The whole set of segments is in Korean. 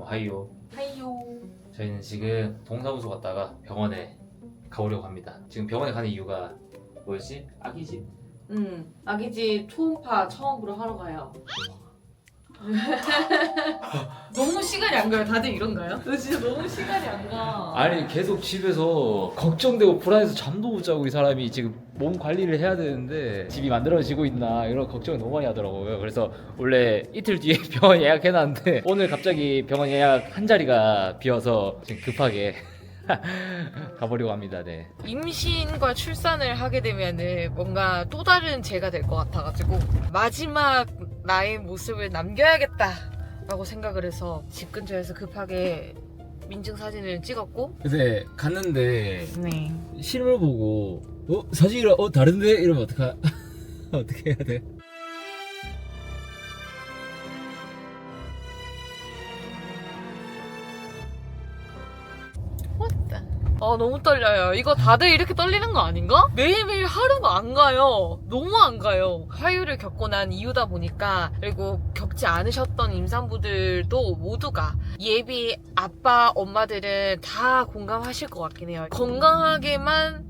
하이요. 하이요. 저희는 지금 동사무소 갔다가 병원에 가보려고 합니다. 지금 병원에 가는 이유가 뭐였지? 아기집? 아기집 초음파 처음으로 하러 가요. 너무 시간이 안 가요. 다들 이런가요? 진짜 너무 시간이 안 가. 아니 계속 집에서 걱정되고 불안해서 잠도 못 자고 이 사람이 지금 몸 관리를 해야 되는데 집이 만들어지고 있나 이런 걱정을 너무 많이 하더라고요. 그래서 원래 이틀 뒤에 병원 예약해놨는데 오늘 갑자기 병원 예약 한 자리가 비어서 지금 급하게 가보려고 합니다. 네. 임신과 출산을 하게 되면은 뭔가 또 다른 제가 될 것 같아가지고 마지막 나의 모습을 남겨야겠다라고 생각을 해서 집 근처에서 급하게 민증 사진을 찍었고. 근데 갔는데 네. 실물 보고 사진이랑 다른데? 이러면 어떻게 해야 돼? 너무 떨려요. 이거 다들 이렇게 떨리는 거 아닌가? 매일매일 하루가 안 가요. 너무 안 가요. 화유를 겪고 난 이유다 보니까, 그리고 겪지 않으셨던 임산부들도 모두가 예비 아빠, 엄마들은 다 공감하실 것 같긴 해요. 건강하게만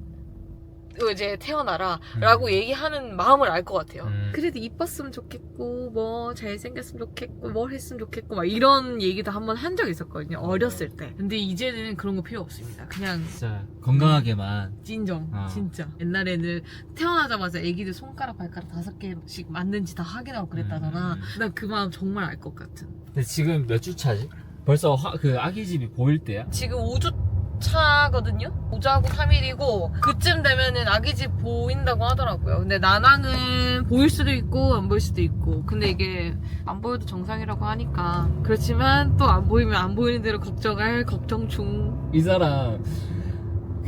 이제 태어나라 라고 얘기하는 마음을 알 것 같아요. 그래도 이뻤으면 좋겠고 뭐 잘생겼으면 좋겠고 뭘 했으면 좋겠고 막 이런 얘기도 한번 한 적이 있었거든요, 어렸을 때. 근데 이제는 그런 거 필요 없습니다. 그냥 진짜 건강하게만. 찐정. 진짜 옛날에는 태어나자마자 애기들 손가락 발가락 5개씩 맞는지 다 확인하고 그랬다잖아. 난 그 마음 정말 알 것 같은. 근데 지금 몇 주 차지? 벌써 그 아기집이 보일 때야? 지금 5주 차거든요? 5주하고 3일이고 그쯤 되면은 아기집 보인다고 하더라고요. 근데 난항은 보일 수도 있고 안 보일 수도 있고, 근데 이게 안 보여도 정상이라고 하니까. 그렇지만 또 안 보이면 안 보이는 대로 걱정할 걱정 중. 이 사람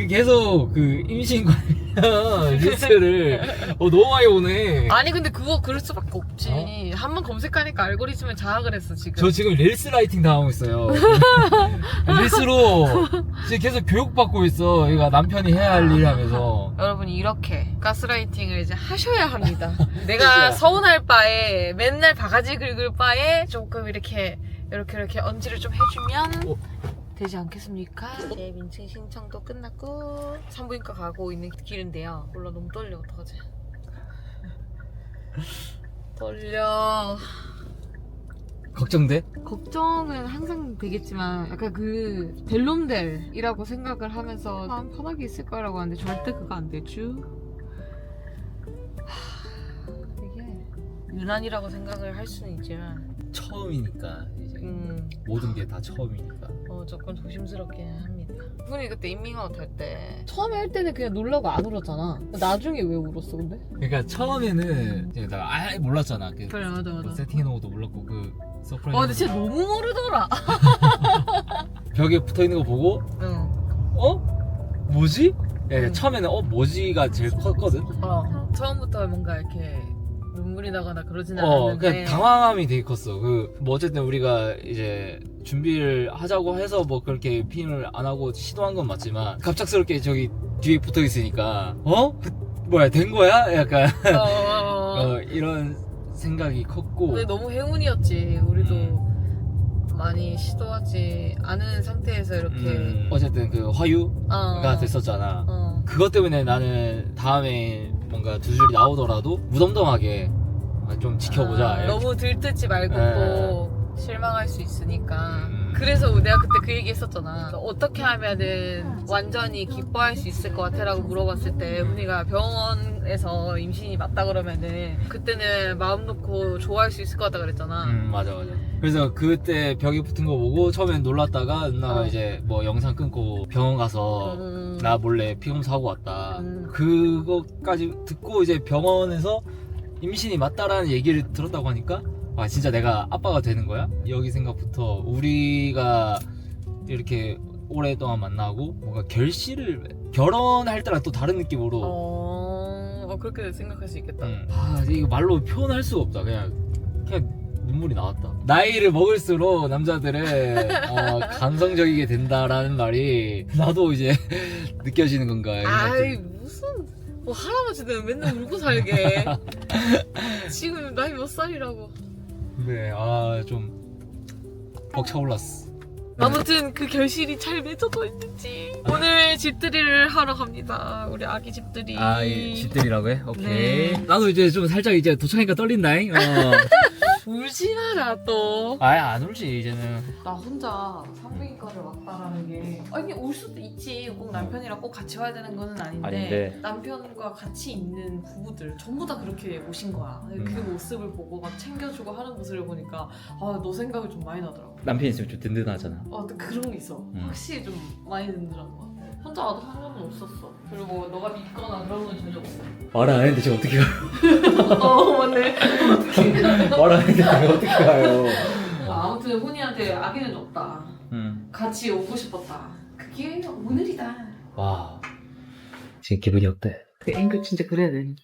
계속 임신 관련 뉴스를 너무 많이 오네. 아니 근데 그거 그럴 수밖에 없지. 한번 검색하니까 알고리즘을 자학을 했어 지금. 저 지금 릴스 라이팅 당하고 있어요. 릴스로 지금 계속 교육받고 있어. 이거 남편이 해야 할 일 하면서. 여러분이 이렇게 가스라이팅을 이제 하셔야 합니다. 내가 서운할 바에 맨날 바가지 긁을 바에 조금 이렇게 언지를 좀 해주면 되지 않겠습니까? 네, 민증 신청도 끝났고 산부인과 가고 있는 길인데요. 몰라, 너무 떨려. 어떡하지? 떨려. 걱정돼? 걱정은 항상 되겠지만 약간 델롬델이라고 생각을 하면서 마음 편하게 있을 거라고 하는데 절대 그거 안 되죠. 이게 유난이라고 생각을 할 수는 있지만 처음이니까 이제 모든 게 다 처음이니까. 조금 조심스럽긴 합니다. 분이 그때 인밍아웃 할 때 처음에 할 때는 그냥 놀라고 안 울었잖아. 나중에 왜 울었어 근데? 그러니까 처음에는 이제 나 아예 몰랐잖아. 그래, 맞아. 세팅해놓은 것도 몰랐고 서프라이즈. 근데 진짜 너무 모르더라. 벽에 붙어있는 거 보고 뭐지? 야, 처음에는 뭐지가 제일 컸거든? 처음부터 뭔가 이렇게 눈물이 나거나 그러진 않았는데 그냥 당황함이 되게 컸어. 뭐 어쨌든 우리가 이제 준비를 하자고 해서 뭐 그렇게 피임을 안 하고 시도한 건 맞지만 갑작스럽게 저기 뒤에 붙어 있으니까 된 거야? 약간 이런 생각이 컸고. 근데 너무 행운이었지. 우리도 많이 시도하지 않은 상태에서 이렇게 어쨌든 화유가 됐었잖아. 그것 때문에 나는 다음에 뭔가 두 줄이 나오더라도 무덤덤하게 좀 지켜보자. 너무 들뜨지 말고 또 실망할 수 있으니까. 그래서 내가 그때 그 얘기 했었잖아. 어떻게 하면은 완전히 기뻐할 수 있을 것 같아 라고 물어봤을 때 훈이가 병원에서 임신이 맞다 그러면은 그때는 마음 놓고 좋아할 수 있을 것 같다 그랬잖아. 맞아. 그래서 그때 벽에 붙은 거 보고 처음엔 놀랐다가 누나가 이제 뭐 영상 끊고 병원 가서 나 몰래 피검사 하고 왔다. 그거까지 듣고 이제 병원에서 임신이 맞다라는 얘기를 들었다고 하니까 진짜 내가 아빠가 되는 거야? 여기 생각부터 우리가 이렇게 오랫동안 만나고 뭔가 결혼할 때랑 또 다른 느낌으로 그렇게 생각할 수 있겠다. 이거 말로 표현할 수가 없다. 그냥 눈물이 나왔다. 나이를 먹을수록 남자들은 감성적이게 된다라는 말이 나도 이제 느껴지는 건가. 아이 무슨 할아버지는 맨날 울고 살게. 지금 나이 몇 살이라고. 네, 좀 벅차올랐어. 아무튼 그 결실이 잘 맺어져 있는지 오늘 집들이를 하러 갑니다. 우리 아기 집들이. 집들이라고 해? 오케이. 네. 나도 이제 좀 살짝 이제 도착하니까 떨린다잉. 울지 마라 또. 안 울지 이제는. 나 혼자 산부인과를 왔다라는 게 아니 올 수도 있지. 꼭 남편이랑 꼭 같이 와야 되는 거는 아닌데 남편과 같이 있는 부부들 전부 다 그렇게 오신 거야. 그 모습을 보고 막 챙겨주고 하는 모습을 보니까 너 생각이 좀 많이 나더라고. 남편 있으면 좀 든든하잖아. 또 그런 게 있어. 확실히 좀 많이 든든한 것 같아. 혼자 와도 상관은 없었어. 그리고 너가 믿거나 그런 건 전혀 없어. 말 안 했는데 지금 어떻게 가요? 맞네. 말 안 했는데 지금 어떻게 가요? 아무튼 훈이한테 아기는 줬다. 같이 오고 싶었다. 그게 오늘이다. 와. 지금 기분이 어때? 그 앵글 진짜 그래야 돼.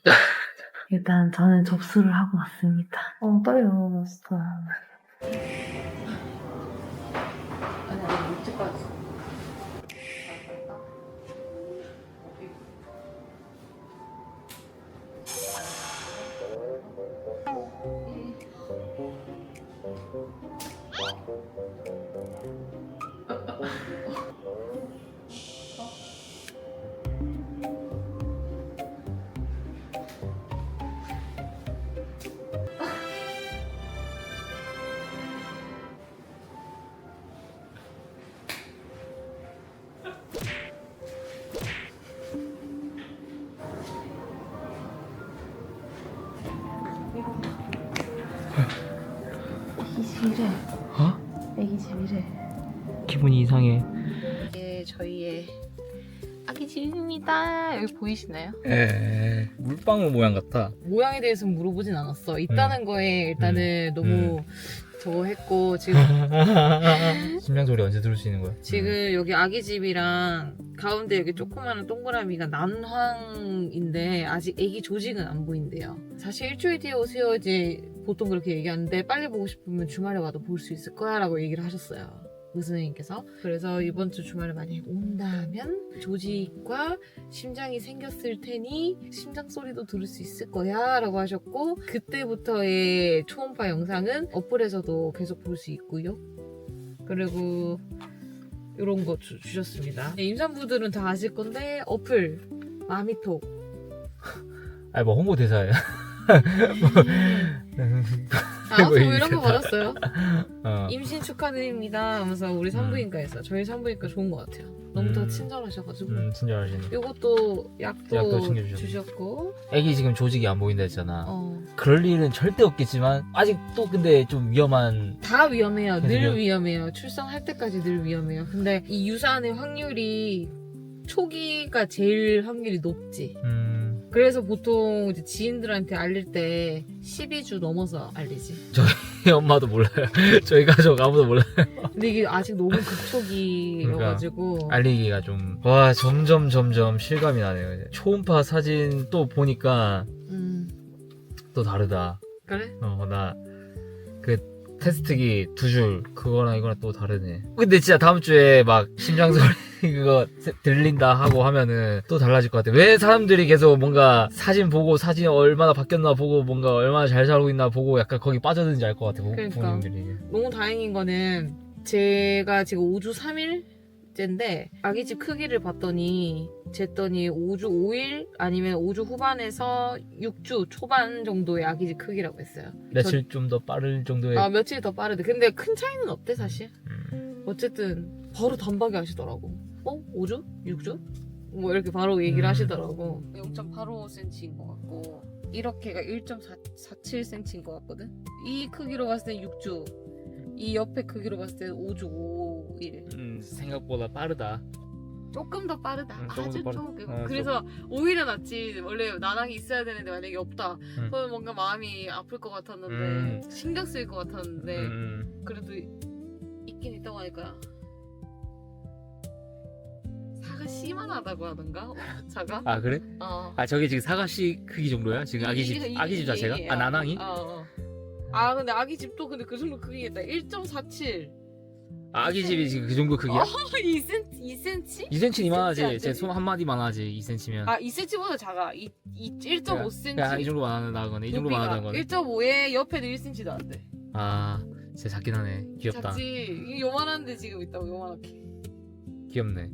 일단 저는 접수를 하고 왔습니다. 떨려, 나 진짜. 아니 나 못찍까지 애기 집 이래. 애기 집 이래. 기분이 이상해. 이게 저희의 아기 집입니다. 여기 보이시나요? 물방울 모양 같아. 모양에 대해서는 물어보진 않았어. 있다는 거에 일단은 너무 저거 했고 지금 심장 소리 언제 들을 수 있는 거야? 지금 여기 아기 집이랑 가운데 여기 조그마한 동그라미가 난황인데 아직 아기 조직은 안 보인대요. 사실 일주일 뒤에 오세요 이제 보통 그렇게 얘기하는데 빨리 보고 싶으면 주말에 와도 볼 수 있을 거야 라고 얘기를 하셨어요. 의사님께서. 그래서 이번 주 주말에 만약에 온다면 조직과 심장이 생겼을 테니 심장 소리도 들을 수 있을 거야 라고 하셨고 그때부터의 초음파 영상은 어플에서도 계속 볼 수 있고요. 그리고 이런 거 주셨습니다. 임산부들은 다 아실 건데 어플 마미톡 뭐 홍보대사야. 저 이런 거 받았어요. 어. 임신 축하드립니다 하면서 우리 산부인과에서 저희 산부인과 좋은 것 같아요. 너무 다 친절하셔가지고 친절하시네. 이것도 약도 챙겨주셨네. 주셨고 애기 지금 조직이 안 보인다 했잖아. 어. 그럴 일은 절대 없겠지만 아직도 근데 좀 위험한. 다 위험해요. 늘 그래요? 위험해요. 출산할 때까지 늘 위험해요. 근데 이 유산의 확률이 초기가 제일 확률이 높지. 그래서 보통 이제 지인들한테 알릴 때 12주 넘어서 알리지. 저희 엄마도 몰라요. 저희 가족 아무도 몰라요. 근데 이게 아직 너무 극초기여가지고 알리기가 좀. 와, 점점 실감이 나네요. 이제. 초음파 사진 또 보니까 또 다르다. 그래? 나 그 테스트기 2줄 그거랑 이거랑 또 다르네. 근데 진짜 다음 주에 막 심장 소리 그거 들린다 하고 하면은 또 달라질 것 같아. 왜 사람들이 계속 뭔가 사진 보고 사진 얼마나 바뀌었나 보고 뭔가 얼마나 잘 살고 있나 보고 약간 거기 빠져드는지 알 것 같아. 그러니까. 부모님들이. 너무 다행인 거는 제가 지금 5주 3일째인데 아기집 크기를 봤더니 쟀더니 5주 5일 아니면 5주 후반에서 6주 초반 정도의 아기집 크기라고 했어요. 며칠 좀 더 빠를 정도의. 며칠 더 빠르대. 근데 큰 차이는 없대 사실. 어쨌든 바로 단박에 하시더라고. 5주? 6주? 뭐 이렇게 바로 얘기를 하시더라고. 0.85cm인 것 같고 이렇게가 1.47cm인 것 같거든. 이 크기로 봤을 때 6주, 이 옆에 크기로 봤을 때 5주 5일. 생각보다 빠르다. 조금 더 빠르다. 조금 더 아주 빠르다. 조금. 그래서 오히려 낫지. 원래 나랑이 있어야 되는데 만약에 없다. 그러면 뭔가 마음이 아플 것 같았는데 신경 쓰일 것 같았는데 그래도 있긴 있다고 하니까 사가 씨만하다고 하던가? 차가? 아 그래? 저게 지금 사과씨 크기 정도야? 지금 아기집 자체가? 나낭이? 근데 아기집도 근데 그 정도 크기겠다. 1.47. 아기집이 지금 그 정도 크기야? 2cm? 2cm는 이만하지. 안 제 손 한마디만 하지. 2cm면. 2cm보다 작아. 1.5cm. 이 정도만 하는 거네. 이 정도만 하는 거네. 1.5에 옆에도 1cm도 안 돼. 진짜 작긴 하네. 귀엽다. 작지. 이게 요만한데 지금 있다고 요만하게. 귀엽네.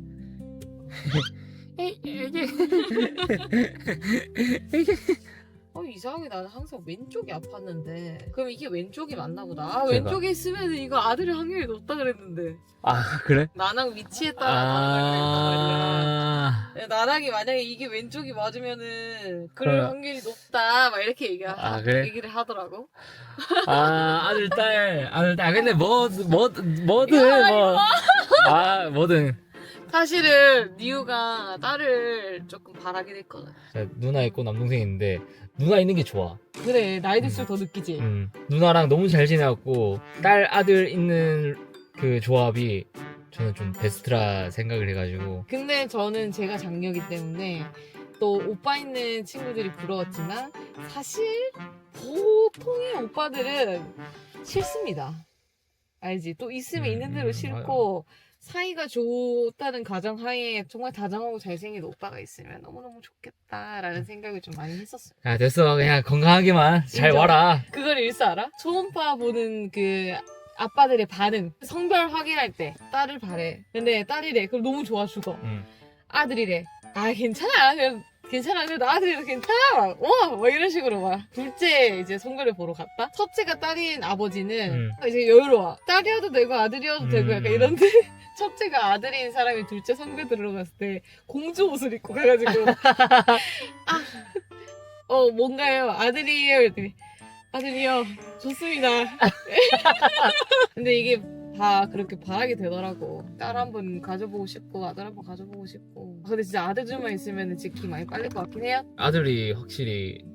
이상하게 나는 항상 왼쪽이 아팠는데 그럼 이게 왼쪽이 맞나 보다. 아, 제가. 왼쪽에 있으면 이거 아들이 확률이 높다 그랬는데 아 그래? 나랑 위치에 따라 다르다 그랬단 말이야. 아, 나랑이 만약에 이게 왼쪽이 맞으면은 그럴 그러면- 확률이 높다 막 이렇게 그래? 얘기를 하더라고. 아들 딸. 근데 뭐든 뭐. 뭐든. 사실은 니우가 딸을 조금 바라긴 했거든. 누나 있고 남동생 있는데 누나 있는 게 좋아. 그래 나이 들수록 더 느끼지. 누나랑 너무 잘 지내갖고 딸 아들 있는 그 조합이 저는 좀 베스트라 생각을 해가지고. 근데 저는 제가 장녀이기 때문에 또 오빠 있는 친구들이 부러웠지만 사실 보통의 오빠들은 싫습니다. 알지? 또 있으면 있는 대로 싫고 사이가 좋다는 가정하에 정말 다정하고 잘생긴 오빠가 있으면 너무너무 좋겠다라는 생각을 좀 많이 했었어요. 야 됐어, 그냥 건강하게만 잘 인정. 와라. 그걸 일수 알아? 초음파 보는 그 아빠들의 반응. 성별 확인할 때 딸을 바래. 근데 딸이래. 그럼 너무 좋아 죽어. 아들이래. 아 괜찮아. 괜찮아. 그래도 아들이라 괜찮아. 막 이런 식으로 막. 둘째 이제 성별을 보러 갔다. 첫째가 딸인 아버지는 이제 여유로워. 딸이어도 되고 아들이어도 되고 약간 이런데 첫째가 아들인 사람이 둘째 성별 들어갔을 때 공주 옷을 입고 가가지고 뭔가요? 아들이에요. 이랬더니 아들이요. 좋습니다. 근데 이게 다 그렇게 바라게 되더라고. 딸 한 번 가져보고 싶고 아들 한 번 가져보고 싶고. 근데 진짜 아들들만 있으면 진짜 기 많이 빨릴 것 같긴 해요. 아들이 확실히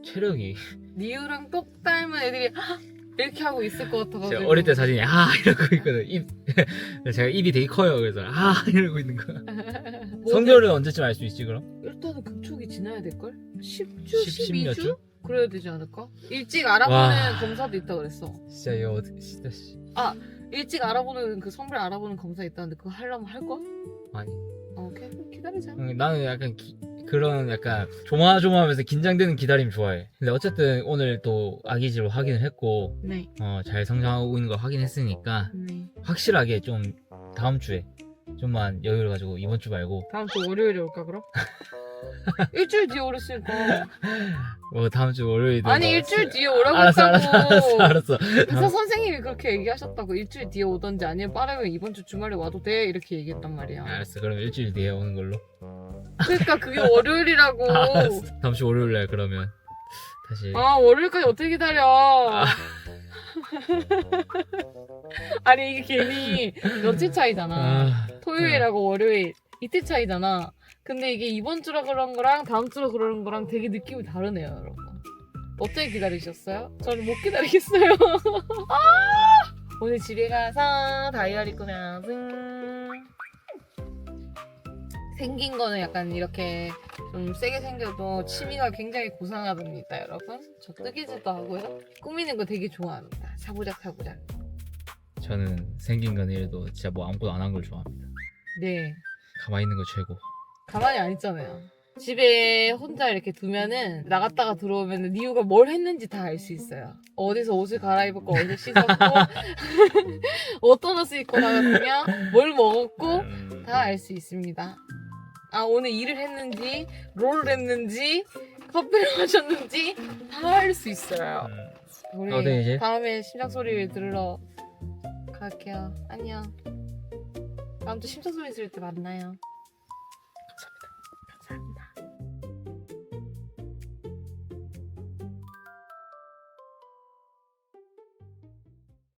체력이. 니우랑 똑 닮은 애들이 이렇게 하고 있을 것 같아가지고. 제가 어릴 때 사진이 이러고 있거든. 제가 입이 되게 커요. 그래서 이러고 있는 거야. 성별은 언제쯤 알 수 있지 그럼? 일단은 급촉이 지나야 될걸? 10주? 10몇 12주? 주? 그래야 되지 않을까? 일찍 알아보는 와. 검사도 있다 그랬어. 진짜 이거 진짜 일찍 알아보는 그 성별 알아보는 검사 있다는데 그거 하려면 할 거야? 아니. 오케이 그럼 기다리자. 나는 약간 그런 약간 조마조마하면서 긴장되는 기다림 좋아해. 근데 어쨌든 오늘 또 아기지로 확인을 했고 네. 잘 성장하고 있는 거 확인했으니까 네. 확실하게 좀 다음 주에 좀만 여유를 가지고 이번 주 말고 다음 주 월요일에 올까 그럼? 일주일 뒤에 오랬으니까. 뭐 다음 주 월요일에 아니 일주일 뒤에 오라고 알았어 했다고. 알았어. 의사 선생님이 그렇게 얘기하셨다고. 일주일 뒤에 오던지 아니면 빠르면 이번 주 주말에 와도 돼 이렇게 얘기했단 말이야. 알았어. 그럼 일주일 뒤에 오는 걸로. 그러니까 그게 월요일이라고. 알았어. 다음 주 월요일 날 그러면 다시. 월요일까지 어떻게 기다려. 아니 이게 괜히 며칠 차이잖아. 토요일하고 월요일 이틀 차이잖아. 근데 이게 이번 주라 그런 거랑 다음 주라 그러는 거랑 되게 느낌이 다르네요, 여러분. 어떻게 기다리셨어요? 저는 못 기다리겠어요. 오늘 집에 가서 다이어리 꾸며서 생긴 거는 약간 이렇게 좀 세게 생겨도 취미가 굉장히 고상하답니다, 여러분. 저 뜨개질도 하고요. 꾸미는 거 되게 좋아합니다. 사부작. 저는 생긴 건 이래도 진짜 뭐 아무것도 안 한 걸 좋아합니다. 네. 가만히 있는 거 최고. 가만히 안 있잖아요. 집에 혼자 이렇게 두면은 나갔다가 들어오면은 니우가 뭘 했는지 다 알 수 있어요. 어디서 옷을 갈아입었고 어디서 씻었고 어떤 옷을 입고 나갔으며 뭘 먹었고 다 알 수 있습니다. 오늘 일을 했는지 롤을 했는지 커피를 마셨는지 다 알 수 있어요. 우리 어디 이제? 다음에 심장 소리를 들으러 갈게요. 안녕. 다음 주 심장 소리 들을 때 만나요.